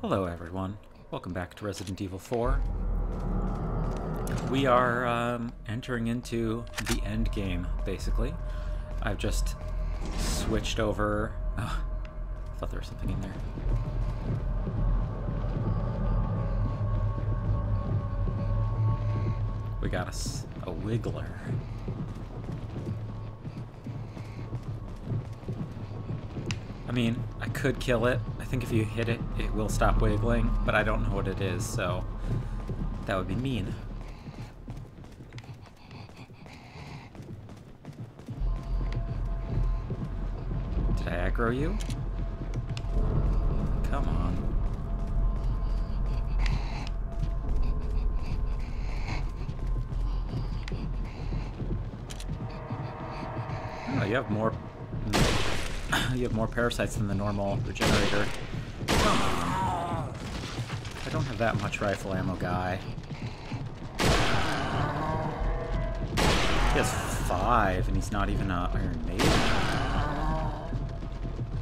Hello everyone, welcome back to Resident Evil 4. We are entering into the end game, basically. I've just switched over... Oh, I thought there was something in there. We got a wiggler. I mean, I could kill it. I think if you hit it, it will stop wiggling, but I don't know what it is, so that would be mean. Did I aggro you? Come on. Oh, you have more... You have more parasites than the normal regenerator. Come on. I don't have that much rifle ammo, guy. He has 5, and he's not even an Iron Maiden.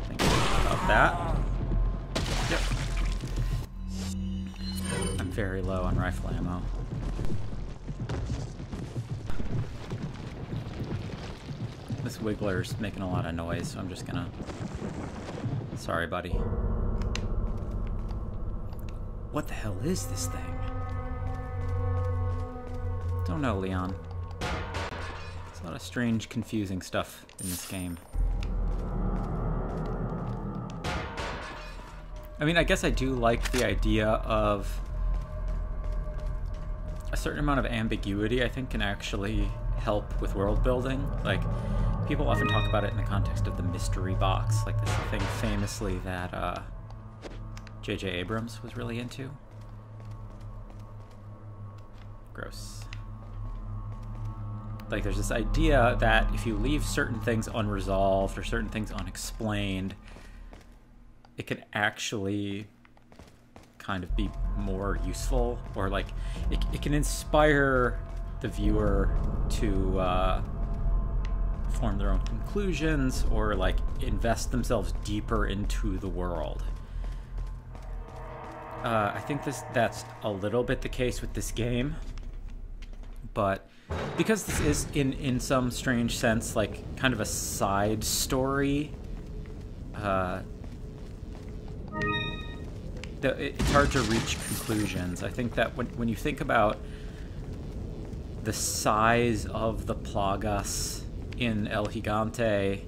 Think about that. Yep. I'm very low on rifle ammo. This wiggler's making a lot of noise, so I'm just gonna... Sorry, buddy. What the hell is this thing? Don't know, Leon. There's a lot of strange, confusing stuff in this game. I mean, I guess I do like the idea of a certain amount of ambiguity, I think, can actually help with world building. Like, people often talk about it in the context of the mystery box, like this thing famously that J.J. Abrams was really into. Gross. Like, there's this idea that if you leave certain things unresolved or certain things unexplained, it can actually kind of be more useful, or like it can inspire the viewer to form their own conclusions, or like invest themselves deeper into the world. I think that's a little bit the case with this game, but because this is in some strange sense like kind of a side story, it's hard to reach conclusions. I think that when you think about the size of the Plagas in El Gigante,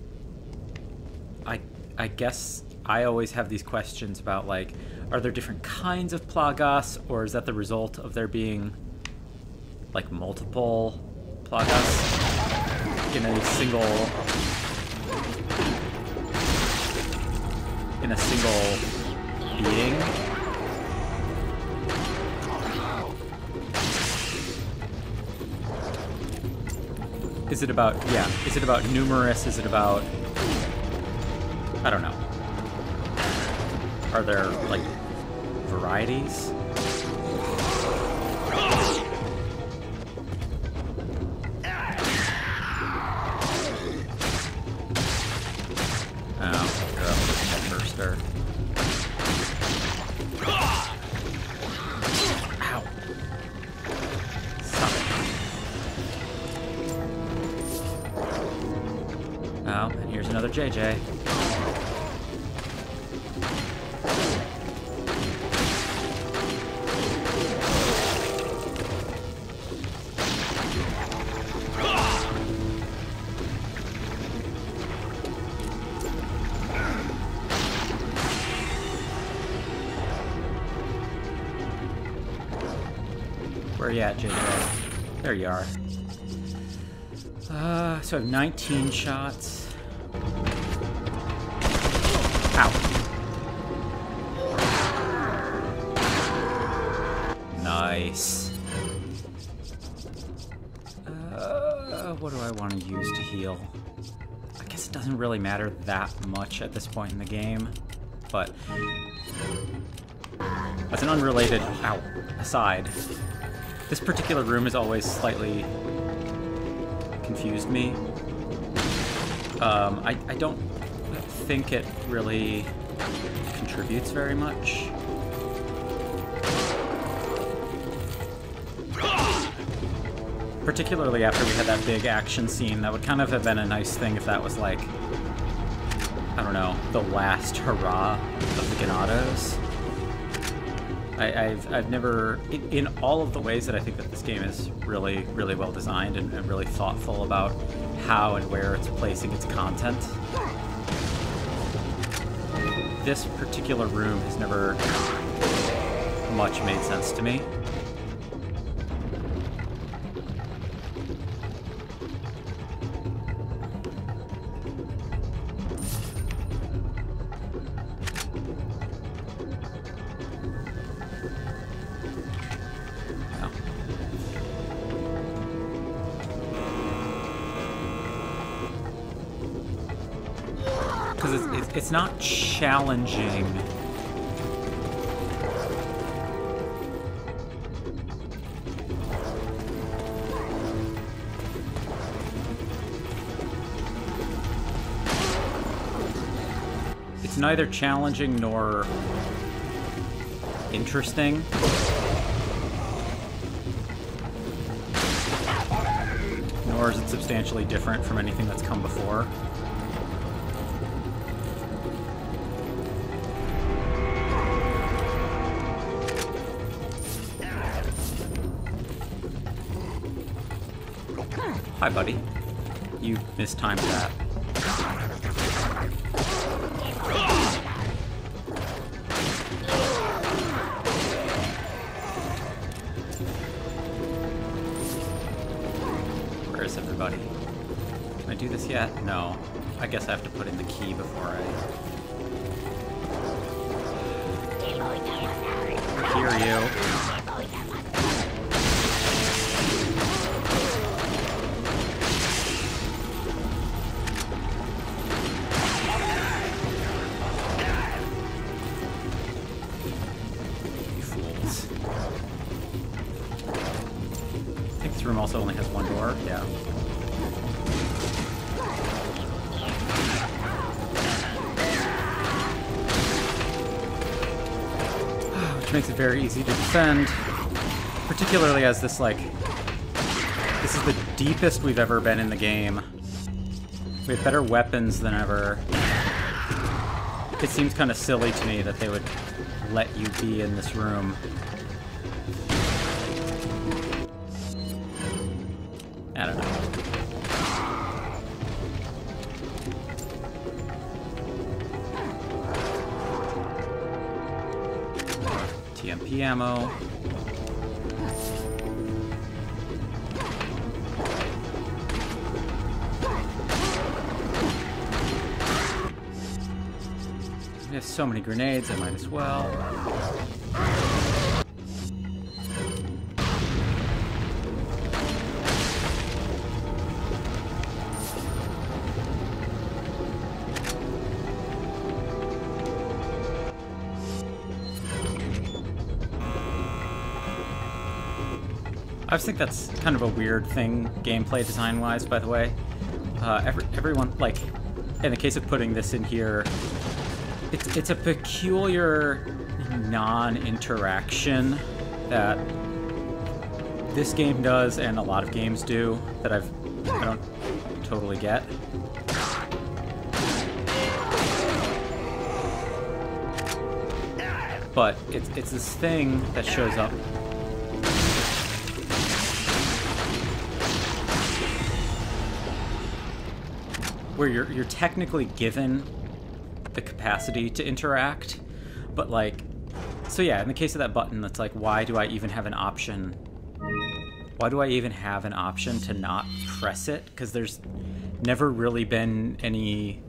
I guess I always have these questions about, like, are there different kinds of Plagas, or is that the result of there being like multiple Plagas in a single being? Is it about, yeah, is it about numerous? Is it about, I don't know. Are there, like, varieties? Oh, you're up with that burster. Ow. Stop it. Oh, and here's another JJ. Where are you at, JJ? There you are. So I have 19 shots. Ow. Nice. What do I want to use to heal? I guess it doesn't really matter that much at this point in the game, but as an unrelated aside, this particular room has always slightly confused me. I don't think it really contributes very much. particularly after we had that big action scene. That would kind of have been a nice thing if that was like, I don't know, the last hurrah of the Ganados. I've never, in all of the ways that I think that this game is really, really well designed and really thoughtful about how and where it's placing its content, this particular room has never much made sense to me. Because it's not challenging. It's neither challenging nor interesting. Nor is it substantially different from anything that's come before. Hi, buddy. You mistimed that. Where is everybody? Can I do this yet? No. I guess I have to put in the key before I hear you. This room also only has one door, yeah. Which makes it very easy to defend, particularly as this, like, this is the deepest we've ever been in the game. We have better weapons than ever. It seems kind of silly to me that they would let you be in this room. I don't know. TMP ammo. We have so many grenades, I might as well. I just think that's kind of a weird thing, gameplay design-wise, by the way. Everyone, like, in the case of putting this in here, it's a peculiar non-interaction that this game does and a lot of games do that I don't totally get. But it's this thing that shows up where you're technically given the capacity to interact, but like, so yeah, in the case of that button, that's like, why do I even have an option? Why do I even have an option to not press it? Because there's never really been any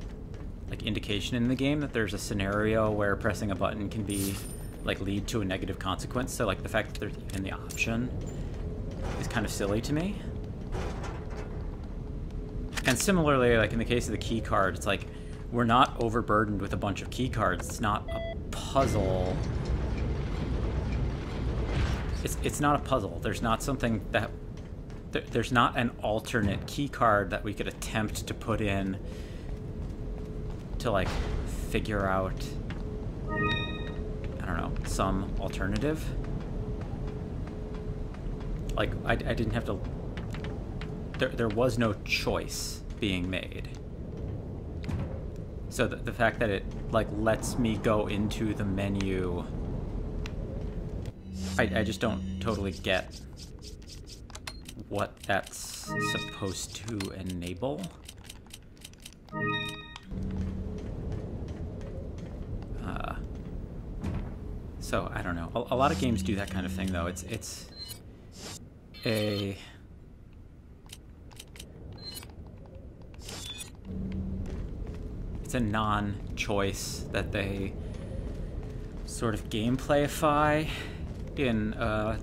like indication in the game that there's a scenario where pressing a button can be like lead to a negative consequence. So like the fact that there's even the option is kind of silly to me. And similarly, like in the case of the key card, it's like we're not overburdened with a bunch of key cards. It's not a puzzle. It's not a puzzle. There's not something that there's not an alternate key card that we could attempt to put in to like figure out, I don't know, some alternative. Like I didn't have to there was no choice being made. So the fact that it like lets me go into the menu, I just don't totally get what that's supposed to enable. So I don't know. A lot of games do that kind of thing, though. It's a non-choice that they sort of gameplayify in a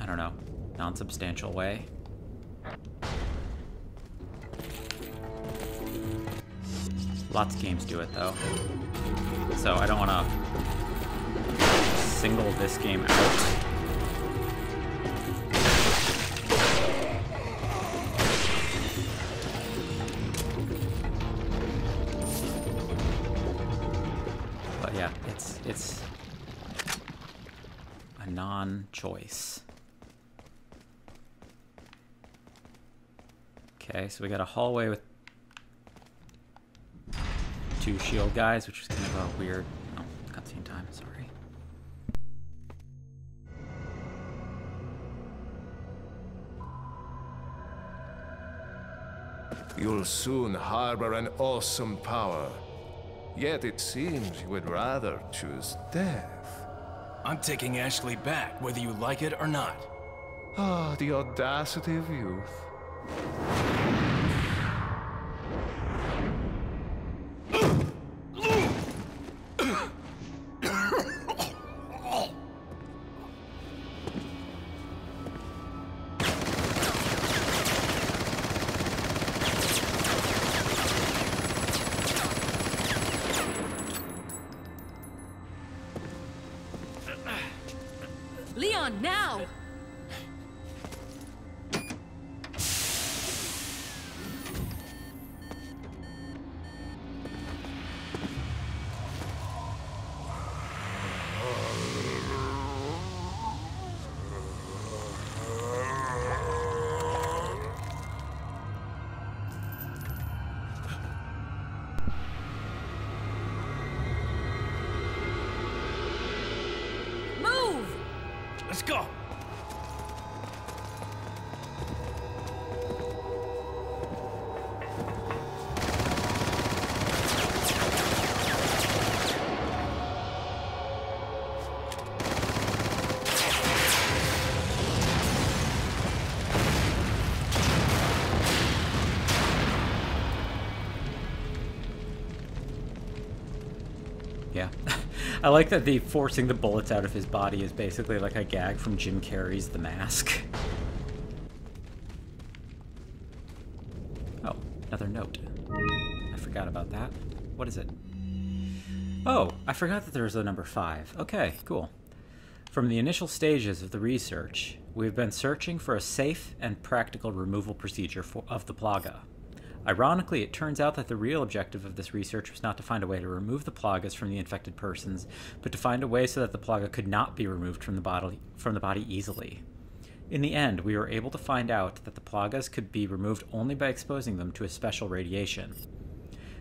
I don't know, non-substantial way. Lots of games do it, though. So I don't want to single this game out. But yeah, it's a non-choice. Okay, so we got a hallway with 2 shield guys, which is kind of a weird... Oh, cutscene time, sorry. You'll soon harbor an awesome power. Yet it seems you would rather choose death. I'm taking Ashley back, whether you like it or not. Ah, the audacity of youth. Leon, now! Let's go! Yeah. I like that the forcing the bullets out of his body is basically like a gag from Jim Carrey's The Mask. Oh, another note. I forgot about that. What is it? Oh, I forgot that there was a number 5. Okay, cool. From the initial stages of the research, we've been searching for a safe and practical removal procedure of the Plaga. Ironically, it turns out that the real objective of this research was not to find a way to remove the Plagas from the infected persons, but to find a way so that the Plaga could not be removed from the body easily. In the end, we were able to find out that the Plagas could be removed only by exposing them to a special radiation.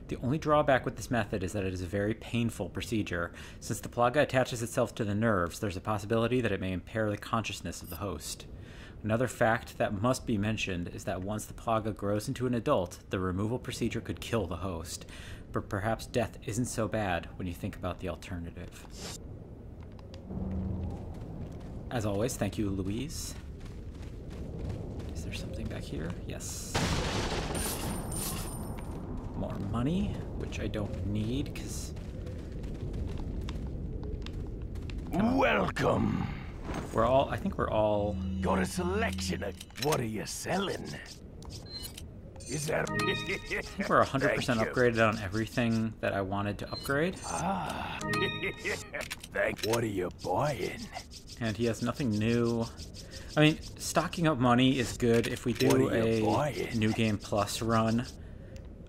The only drawback with this method is that it is a very painful procedure. Since the Plaga attaches itself to the nerves, there's a possibility that it may impair the consciousness of the host. Another fact that must be mentioned is that once the Plaga grows into an adult, the removal procedure could kill the host. But perhaps death isn't so bad when you think about the alternative. As always, thank you, Louise. Is there something back here? Yes. More money, which I don't need, because... Welcome! I think we're all... Got a selection of... What are you selling? Is that... I think we're 100% upgraded on everything that I wanted to upgrade. Ah. What are you buying? And he has nothing new. I mean, stocking up money is good if we do a New Game Plus run.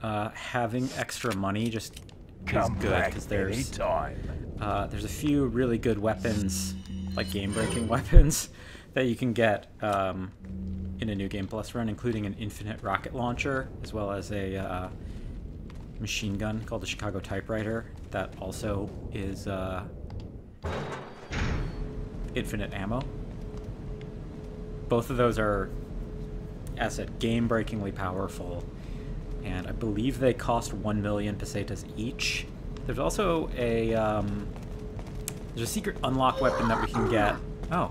Having extra money just is good, because there's a few really good weapons, like game-breaking weapons, that you can get in a New Game Plus run, including an infinite rocket launcher, as well as a machine gun called the Chicago Typewriter that also is infinite ammo. Both of those are, as I said, game-breakingly powerful, and I believe they cost 1 million pesetas each. There's also a there's a secret unlock weapon that we can get. Oh.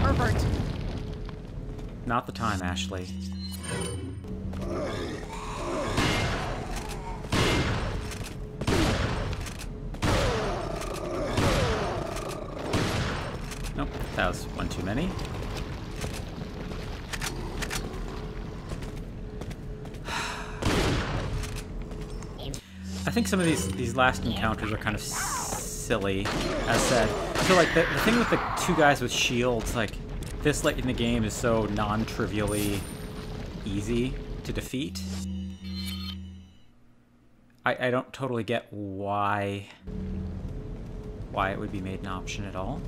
Herbert. Not the time, Ashley. Nope, that was one too many. I think some of these last encounters are kind of silly, as said. I feel like the thing with the two guys with shields, like, this late in the game is so non-trivially easy to defeat. I don't totally get why it would be made an option at all.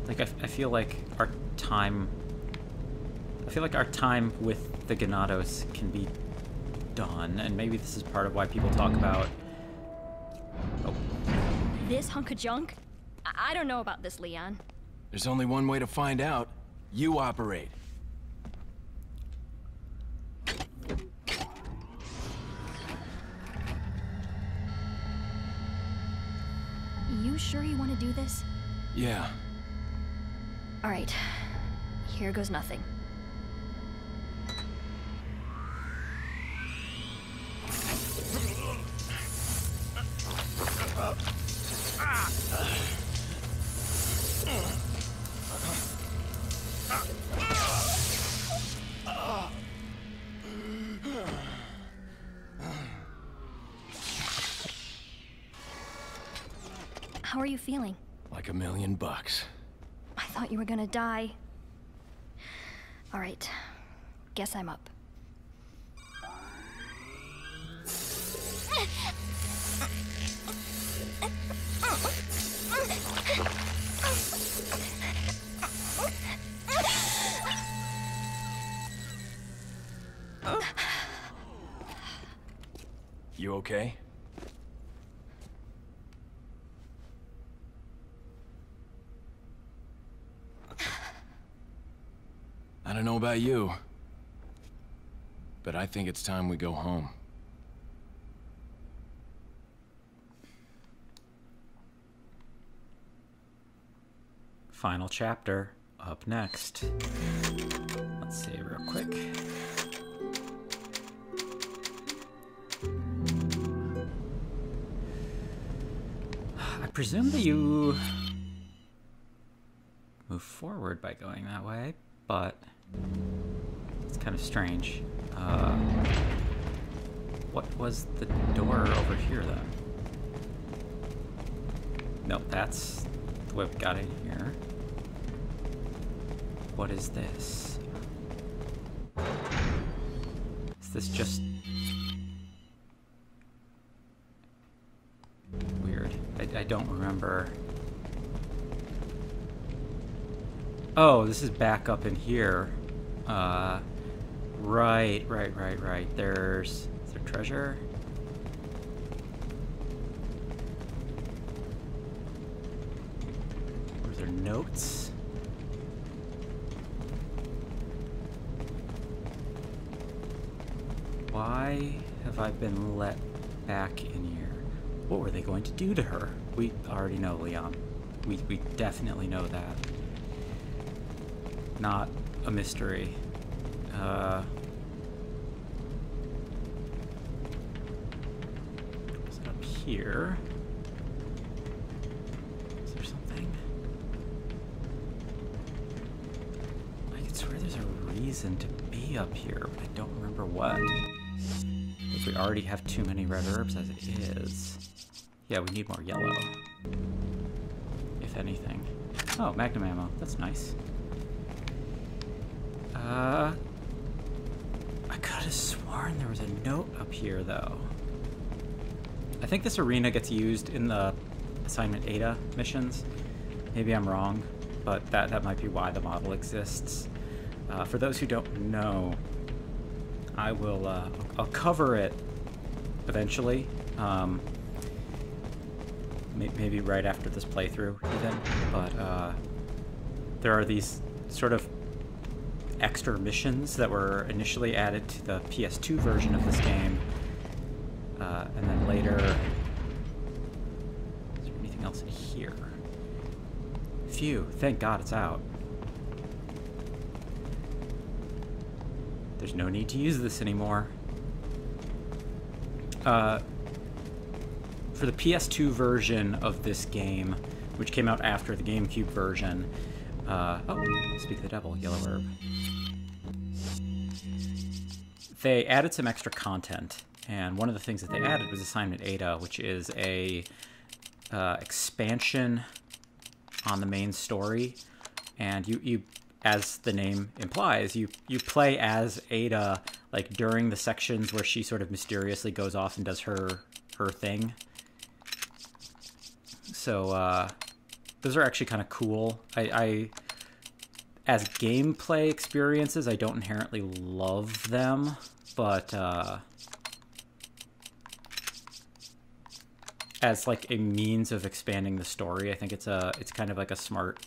Like, I feel like our time with the Ganados can be done, and maybe this is part of why people talk about... Oh. This hunk of junk? I don't know about this, Leon. There's only one way to find out. You operate. You sure you want to do this? Yeah. All right. Here goes nothing. How are you feeling? Like $1,000,000. I thought you were gonna die. All right. Guess I'm up. You okay? I don't know about you, but I think it's time we go home. Final chapter up next. Let's see real quick. I presume that you move forward by going that way, but it's kind of strange. What was the door over here then? Nope, that's the way we got in here. What is this? Is this just weird? I don't remember. Oh, this is back up in here. Right. Is there treasure? Or is there notes? Why have I been let back in here? What were they going to do to her? We already know, Leon. We definitely know that. Not a mystery. Is it up here? Is there something? I could swear there's a reason to be up here, but I don't remember what. I think we already have too many red herbs as it is. Yeah, we need more yellow. If anything. Oh, magnum ammo. That's nice. I could have sworn there was a note up here, though. I think this arena gets used in the Assignment Ada missions. Maybe I'm wrong, but that might be why the model exists. For those who don't know, I will I'll cover it eventually. Maybe right after this playthrough, even. But there are these sort of extra missions that were initially added to the PS2 version of this game, and then later. Is there anything else in here? Phew! Thank God it's out. There's no need to use this anymore. For the PS2 version of this game, which came out after the GameCube version, oh, speak of the devil, yellow herb. They added some extra content, and one of the things that they added was Assignment Ada, which is a expansion on the main story, and you as the name implies, you play as Ada, like, during the sections where she sort of mysteriously goes off and does her thing. So, those are actually kind of cool. I as gameplay experiences, I don't inherently love them, but, as, like, a means of expanding the story, I think it's kind of like a smart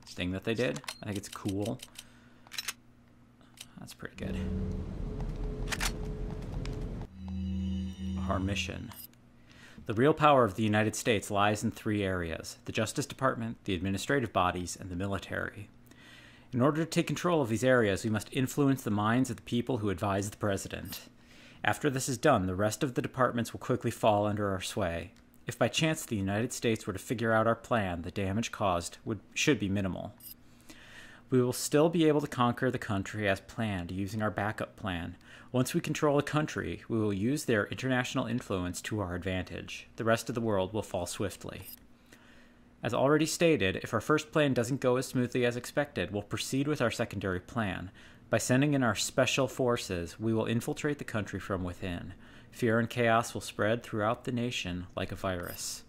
thing that they did. I think it's cool. That's pretty good. Our mission. The real power of the United States lies in 3 areas: the Justice Department, the administrative bodies, and the military. In order to take control of these areas, we must influence the minds of the people who advise the president. After this is done, the rest of the departments will quickly fall under our sway. If by chance the United States were to figure out our plan, the damage caused should be minimal. We will still be able to conquer the country as planned, using our backup plan. Once we control a country, we will use their international influence to our advantage. The rest of the world will fall swiftly. As already stated, if our first plan doesn't go as smoothly as expected, we'll proceed with our secondary plan. By sending in our special forces, we will infiltrate the country from within. Fear and chaos will spread throughout the nation like a virus.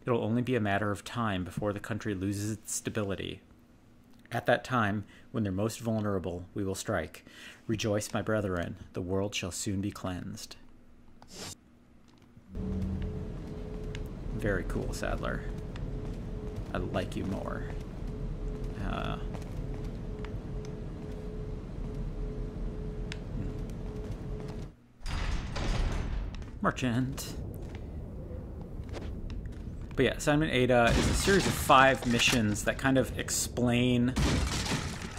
It'll only be a matter of time before the country loses its stability. At that time, when they're most vulnerable, we will strike. Rejoice, my brethren, the world shall soon be cleansed. Very cool, Sadler. I like you more. Merchant. But yeah, Assignment Ada is a series of 5 missions that kind of explain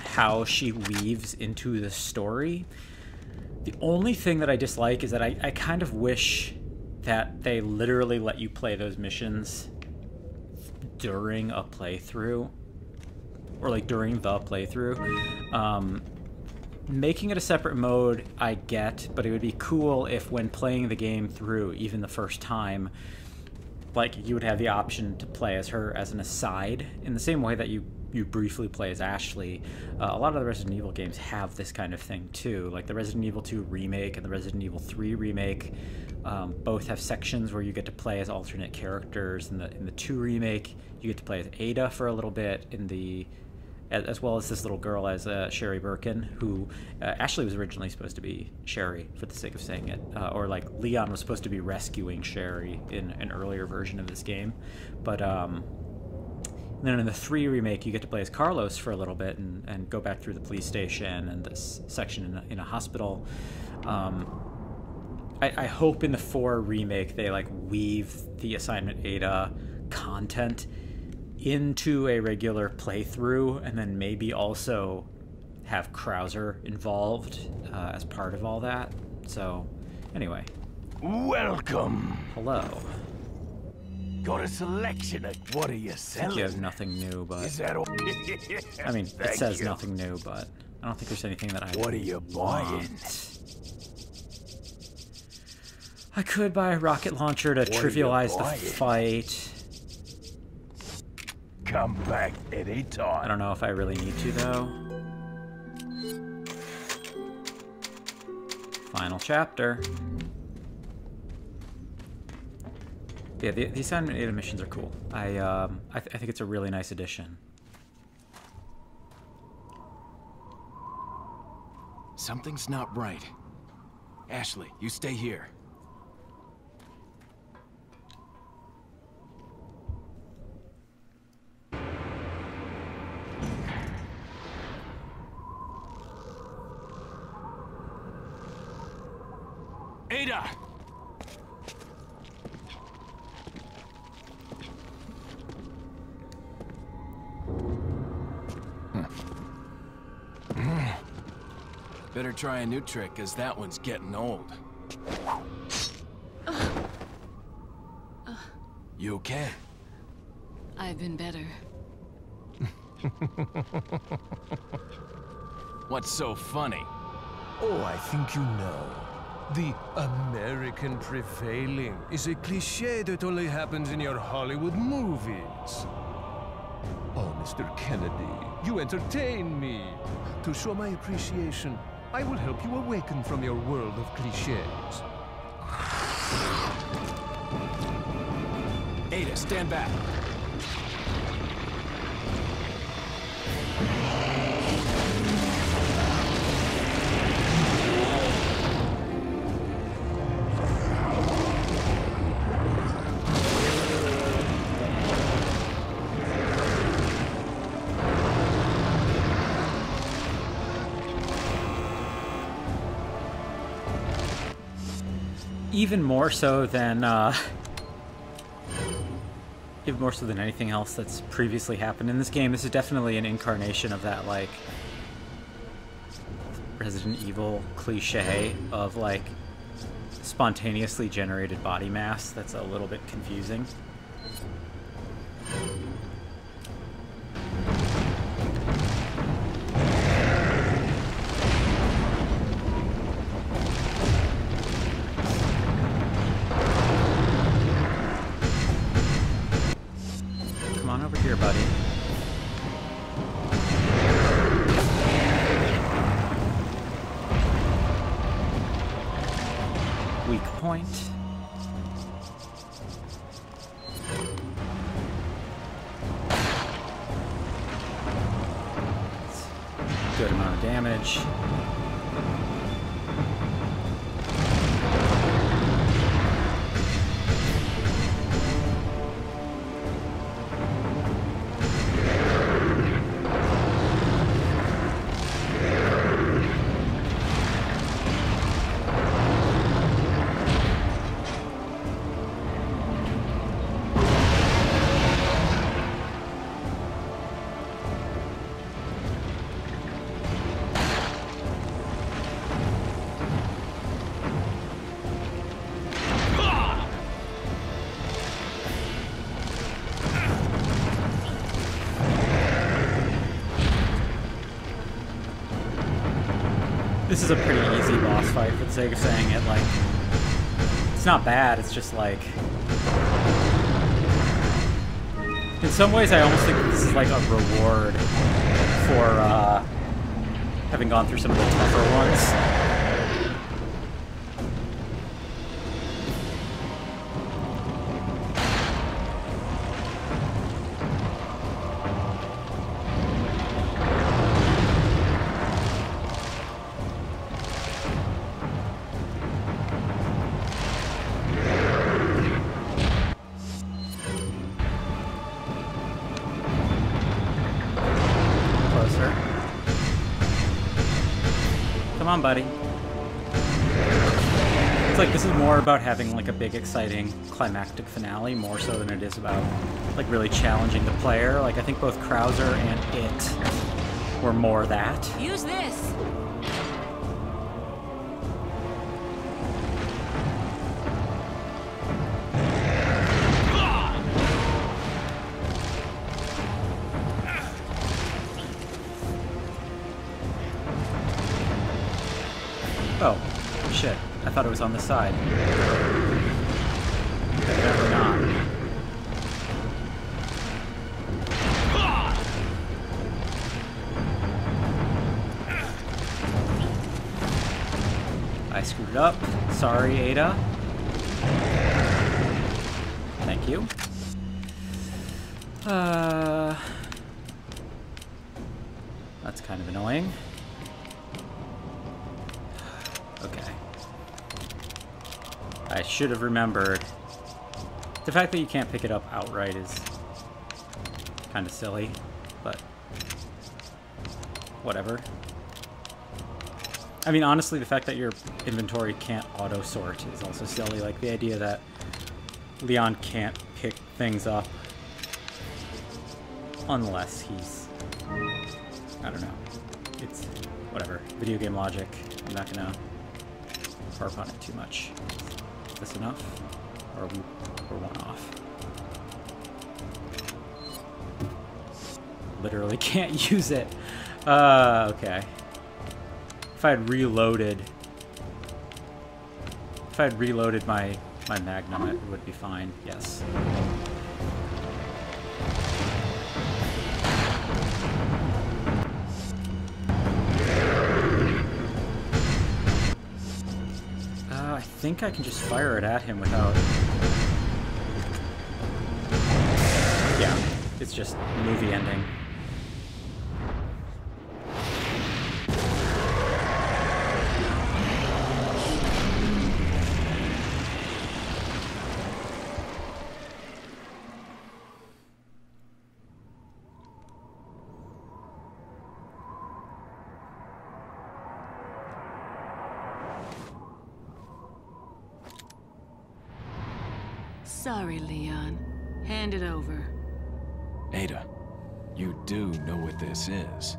how she weaves into the story. The only thing that I dislike is that I kind of wish that they literally let you play those missions during a playthrough. Or like during the playthrough. Making it a separate mode, I get, but it would be cool if when playing the game through, even the first time, like, you would have the option to play as her as an aside, in the same way that you briefly play as Ashley. A lot of the Resident Evil games have this kind of thing, too. Like, the Resident Evil 2 Remake and the Resident Evil 3 Remake both have sections where you get to play as alternate characters. In the 2 Remake, you get to play as Ada for a little bit, as well as this little girl as Sherry Birkin, who Ashley was originally supposed to be Sherry, for the sake of saying it. Or like Leon was supposed to be rescuing Sherry in an earlier version of this game. But then in the 3 remake, you get to play as Carlos for a little bit and go back through the police station and this section in a hospital. I hope in the 4 remake they like weave the Assignment Ada content into a regular playthrough, and then maybe also have Krauser involved as part of all that. So, anyway. Welcome. Hello. Got a selection of what are you I think selling? you have nothing new, but Is that all? I mean, it Thank says you. nothing new, but I don't think there's anything that I What are you buying? want. I could buy a rocket launcher to are you trivialize the buying? fight. Come back I anytime. don't know if I really need to, though. Final chapter. Yeah, these animated missions are cool. I think it's a really nice addition. Something's not right. Ashley, you stay here. Ada! Better try a new trick, cause that one's getting old. You okay? I've been better. What's so funny? Oh, I think you know. The American prevailing is a cliché that only happens in your Hollywood movies. Oh, Mr. Kennedy, you entertain me. To show my appreciation, I will help you awaken from your world of clichés. Ada, stand back. Even more so than anything else that's previously happened in this game, this is definitely an incarnation of that, like, Resident Evil cliche of, like, spontaneously generated body mass that's a little bit confusing. Good amount of damage. This is a pretty easy boss fight for the sake of saying it. Like, it's not bad, it's just like... In some ways, I almost think this is like a reward for having gone through some of the tougher ones. Come on, buddy. It's like this is more about having like a big, exciting, climactic finale, more so than it is about like really challenging the player. Like I think both Krauser and It were more that. Use this. Oh, shit. I thought it was on the side. Evidently not. I screwed it up. Sorry, Ada. Thank you. That's kind of annoying. Okay. I should have remembered. The fact that you can't pick it up outright is kind of silly, but whatever. I mean, honestly, the fact that your inventory can't auto-sort is also silly. Like, the idea that Leon can't pick things up unless he's... I don't know. It's whatever. Video game logic. I'm not gonna harp on it too much. Is this enough? Or we're one off? Literally can't use it. Okay. If I had reloaded my Magnum, it would be fine. Yes. I think I can just fire it at him without... Yeah, it's just movie ending. Sorry, Leon. Hand it over. Ada, you do know what this is.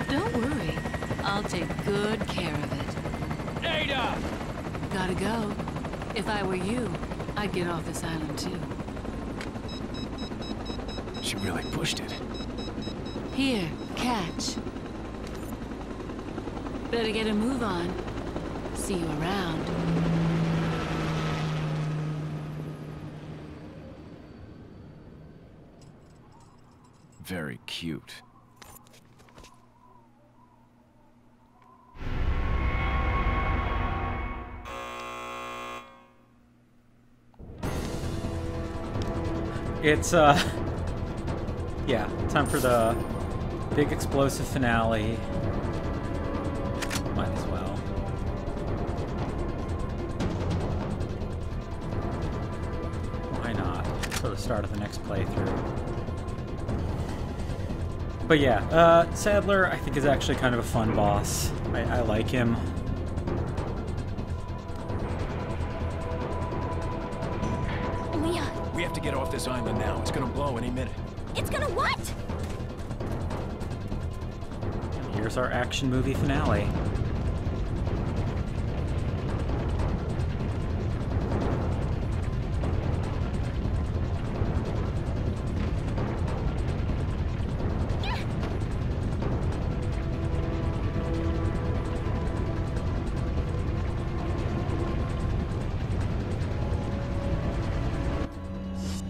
Don't worry. I'll take good care of it. Ada! Gotta go. If I were you, I'd get off this island too. She really pushed it. Here, catch. Better get a move on. See you around. Very cute. It's, yeah, time for the big explosive finale. Might as well. Why not? For the start of the next playthrough. But yeah, Sadler, I think, is actually kind of a fun boss. I like him. Leon, We have to get off this island now. It's gonna blow any minute. it's gonna what? And here's our action movie finale.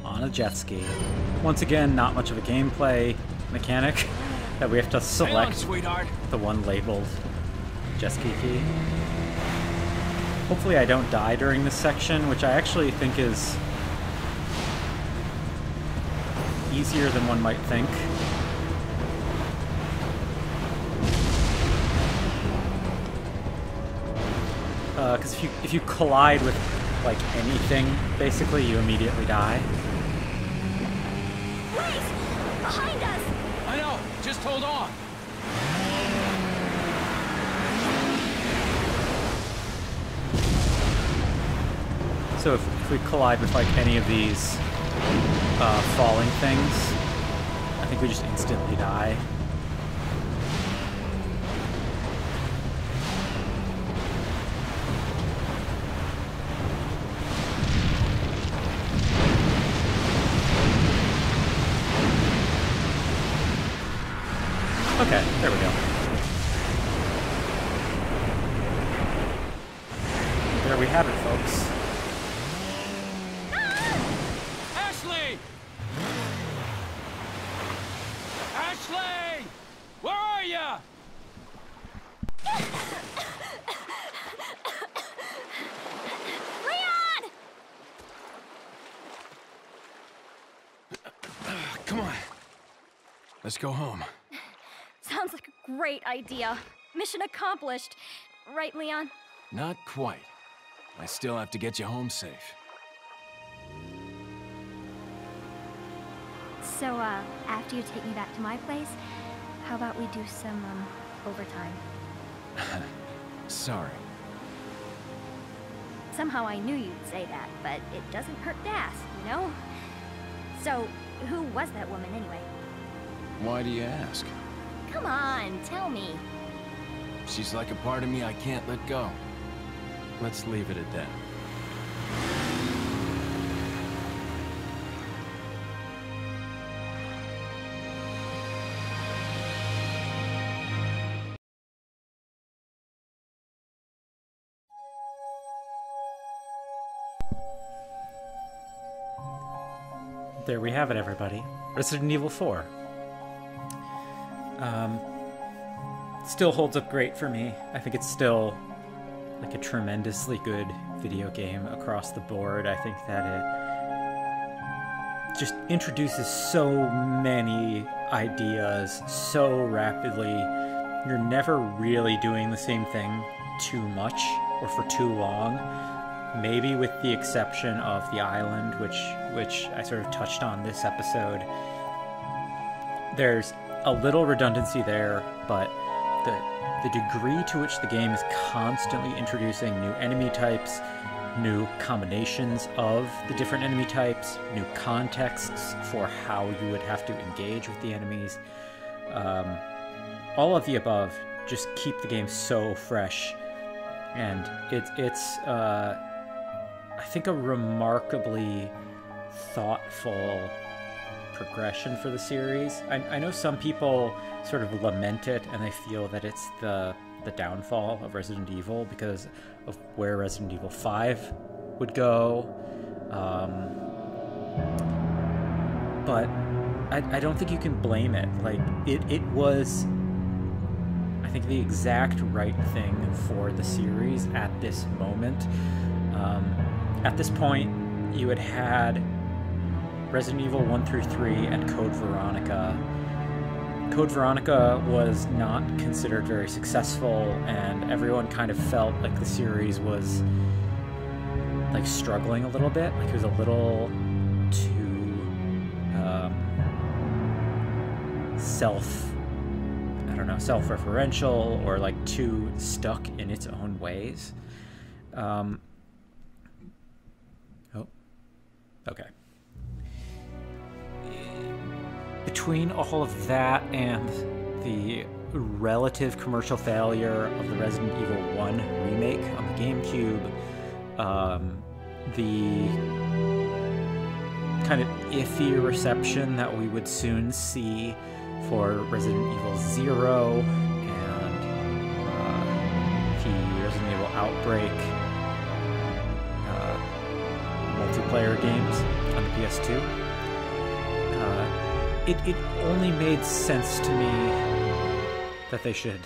On a jet ski. Once again, not much of a gameplay mechanic that we have to Hang on, select sweetheart. the one labeled jet ski key. Hopefully I don't die during this section, which I actually think is easier than one might think. Because if you collide with like anything, basically you immediately die. Please! Behind us! I know. Just hold on. So if we collide with like any of these falling things, I think we just instantly die. Okay, there we go. have it, folks. Ashley! Ashley! Where are ya? Leon! Come on. Let's go home. Sounds like a great idea. Mission accomplished. Right, Leon? Not quite. I still have to get you home safe. So, after you take me back to my place, how about we do some, overtime? Sorry. Somehow I knew you'd say that, but it doesn't hurt to ask, you know? So, who was that woman anyway? Why do you ask? Come on, tell me. She's like a part of me I can't let go. Let's leave it at that. There we have it, everybody. Resident Evil 4. Still holds up great for me. I think it's still like a tremendously good video game across the board. I think that it just introduces so many ideas so rapidly. You're never really doing the same thing too much or for too long. Maybe with the exception of the island, which I sort of touched on this episode. There's a little redundancy there, but the degree to which the game is constantly introducing new enemy types, new combinations of the different enemy types, new contexts for how you would have to engage with the enemies, all of the above just keep the game so fresh, and it's I think a remarkably thoughtful progression for the series. I know some people sort of lament it and they feel that it's the downfall of Resident Evil because of where Resident Evil 5 would go. But I don't think you can blame it. Like, it was, I think, the exact right thing for the series at this moment. At this point, you had Resident Evil 1 through 3 and Code Veronica. Code Veronica was not considered very successful, and everyone kind of felt like the series was like struggling a little bit, like it was a little too self-referential, or like too stuck in its own ways. Okay. Between all of that and the relative commercial failure of the Resident Evil 1 remake on the Gamecube, the kind of iffy reception that we would soon see for Resident Evil 0 and the Resident Evil Outbreak multiplayer games on the PS2. It only made sense to me that they should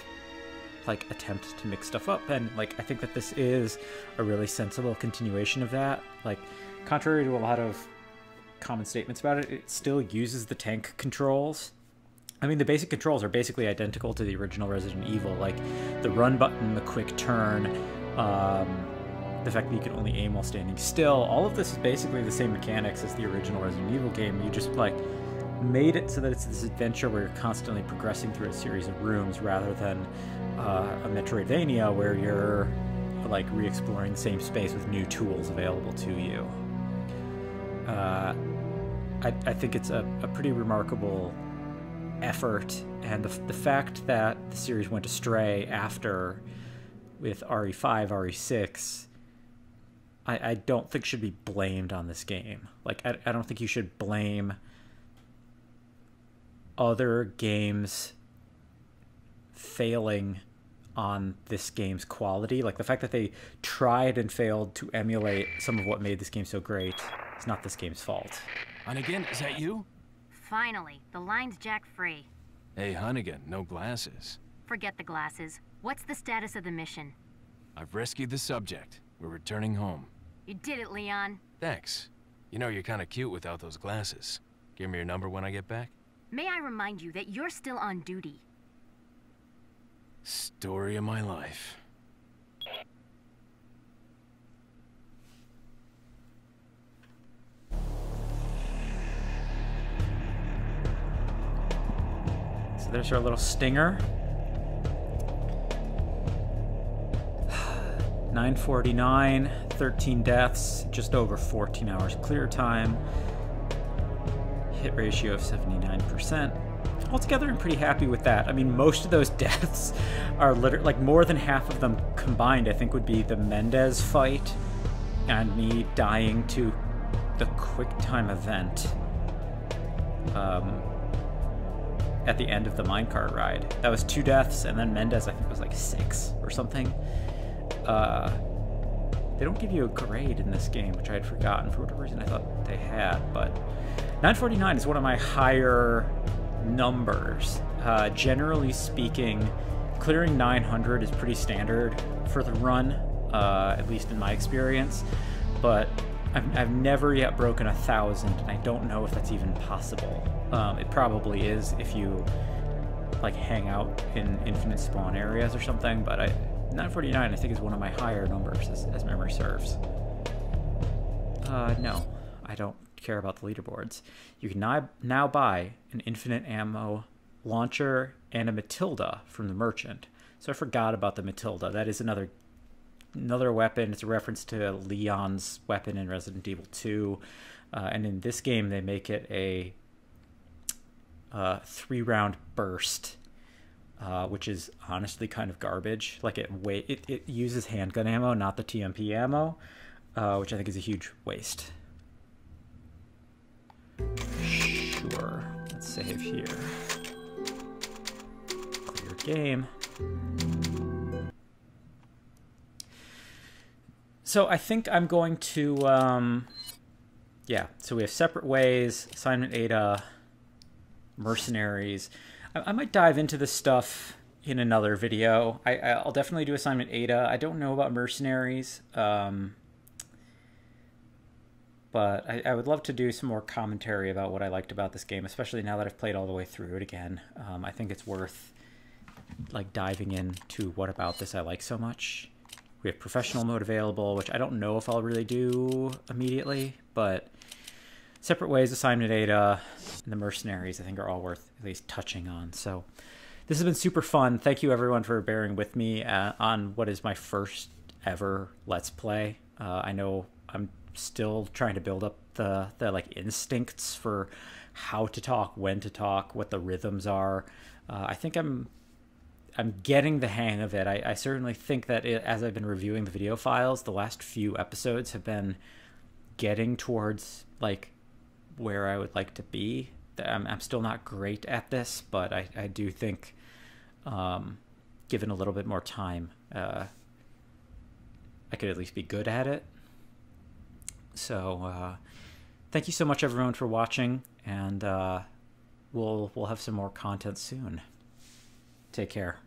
like attempt to mix stuff up, and like I think that this is a really sensible continuation of that. Like, contrary to a lot of common statements about it, it still uses the tank controls. I mean, the basic controls are basically identical to the original Resident Evil, like the run button, the quick turn, the fact that you can only aim while standing still. All of this is basically the same mechanics as the original Resident Evil game. You just like made it so that it's this adventure where you're constantly progressing through a series of rooms rather than a Metroidvania where you're like re-exploring the same space with new tools available to you. I think it's a pretty remarkable effort, and the fact that the series went astray after with RE5, RE6, I don't think should be blamed on this game. Like, I don't think you should blame other games failing on this game's quality. Like, the fact that they tried and failed to emulate some of what made this game so great is not this game's fault. Hunnigan, is that you? Finally, the line's jack free. Hey, Hunnigan, no glasses. Forget the glasses. What's the status of the mission? I've rescued the subject. We're returning home. You did it, Leon. Thanks. You know, you're kind of cute without those glasses. Give me your number when I get back. May I remind you that you're still on duty? Story of my life. So there's our little stinger. 9:49, 13 deaths, just over 14 hours clear time. Hit ratio of 79%. Altogether, I'm pretty happy with that. I mean, most of those deaths are literally, like, more than half of them combined, I think, would be the Mendez fight and me dying to the QuickTime event at the end of the minecart ride. That was 2 deaths, and then Mendez, I think, was like 6 or something. They don't give you a grade in this game, which I had forgotten. For whatever reason, I thought they had, but 949 is one of my higher numbers. Generally speaking, clearing 900 is pretty standard for the run, at least in my experience, but I've never yet broken 1,000, and I don't know if that's even possible. It probably is if you like hang out in infinite spawn areas or something, but 949 I think is one of my higher numbers as memory serves. No, I don't care about the leaderboards. You can now buy an infinite ammo launcher and a Matilda from the merchant. So I forgot about the Matilda. That is another weapon. It's a reference to Leon's weapon in Resident Evil 2. And in this game, they make it a 3-round burst, which is honestly kind of garbage. Like, it uses handgun ammo, not the TMP ammo, which I think is a huge waste. Sure. Let's save here. Clear game. So I think I'm going to, yeah, so we have Separate Ways, Assignment Ada, Mercenaries. I might dive into this stuff in another video. I'll definitely do Assignment Ada. I don't know about Mercenaries, but I would love to do some more commentary about what I liked about this game, especially now that I've played all the way through it again. I think it's worth like diving into what about this I like so much. We have professional mode available, which I don't know if I'll really do immediately, but Separate Ways, Assignment Ada, and the Mercenaries I think are all worth at least touching on. So this has been super fun. Thank you everyone for bearing with me on what is my first ever Let's Play. I know I'm still trying to build up the like instincts for how to talk, when to talk, what the rhythms are. I think I'm getting the hang of it. I certainly think that as I've been reviewing the video files, the last few episodes have been getting towards like where I would like to be. I'm still not great at this, but I do think given a little bit more time, I could at least be good at it. So thank you so much everyone for watching, and we'll have some more content soon. Take care.